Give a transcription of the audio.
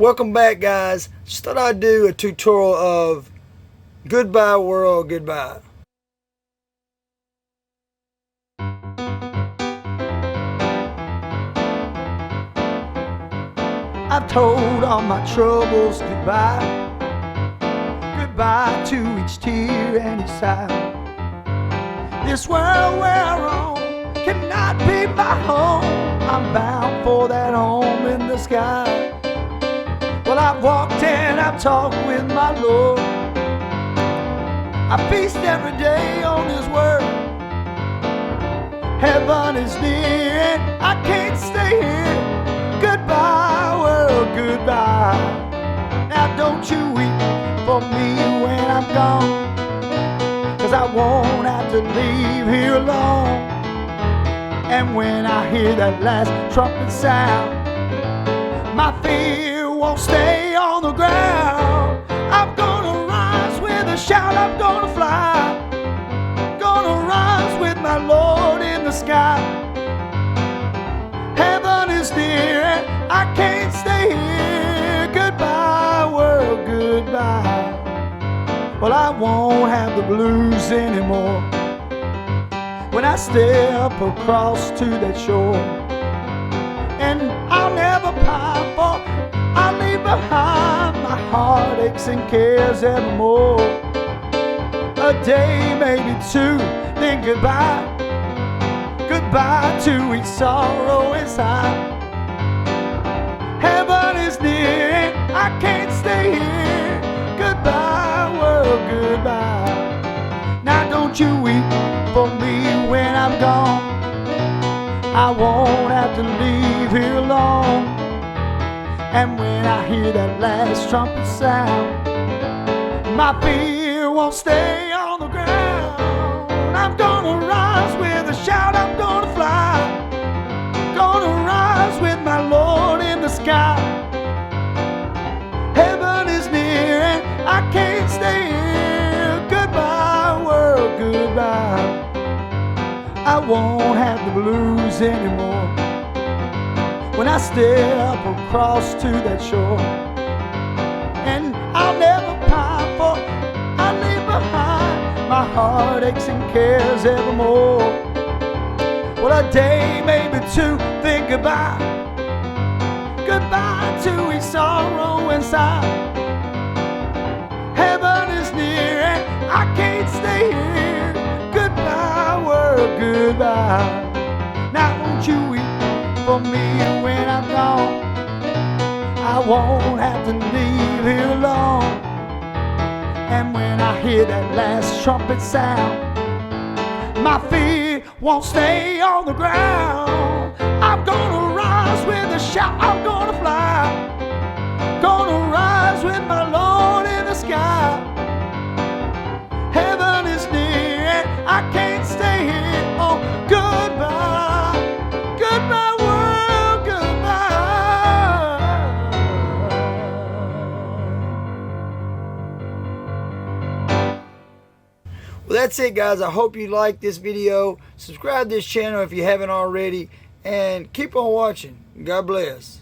Welcome back, guys. Just thought I'd do a tutorial of Goodbye World, Goodbye. I've told all my troubles goodbye. Goodbye to each tear and each sigh. This world we're on cannot be my home. I'm bound for that home in the sky. Well, I've walked and I've talked with my Lord. I feast every day on His word. Heaven is near and I can't stay here. Goodbye world, goodbye. Now don't you weep for me when I'm gone, 'cause I won't have to leave here alone. And when I hear that last trumpet sound, my fear won't stay on the ground. I'm gonna rise with a shout, I'm gonna fly. Gonna rise with my Lord in the sky. Heaven is near and I can't stay here. Goodbye world, goodbye. Well, I won't have the blues anymore when I step across to that shore. And I'll never pine, for I'll leave behind my heartaches and cares evermore. A day, maybe two, then goodbye. Goodbye to each sorrow inside. Heaven is near and I can't stay here. Goodbye world, goodbye. Now don't you weep for me when I'm gone. I won't have to leave here alone. And when I hear that last trumpet sound, my fear won't stay on the ground. I'm gonna rise with a shout, I'm gonna fly. Gonna rise with my Lord in the sky. Heaven is near and I can't stay here. Goodbye world, goodbye. I won't have the blues anymore when I step across to that shore. And I'll never pine, for I leave behind my heartaches and cares evermore. Well, a day, maybe two, then goodbye. Goodbye to each sorrow inside. Heaven is near and I can't stay here. Goodbye world, goodbye. Now won't you weep for me when I'm gone. I won't have to leave here alone. And when I hear that last trumpet sound, my fear won't stay on the ground. I'm gonna rise with a shout, I'm gonna fly. Gonna rise with my Lord in the sky. Heaven is near and I can't stay here. Oh, goodbye. Goodbye world, goodbye. Well, that's it, guys. I hope you liked this video. Subscribe to this channel if you haven't already, and keep on watching. God bless.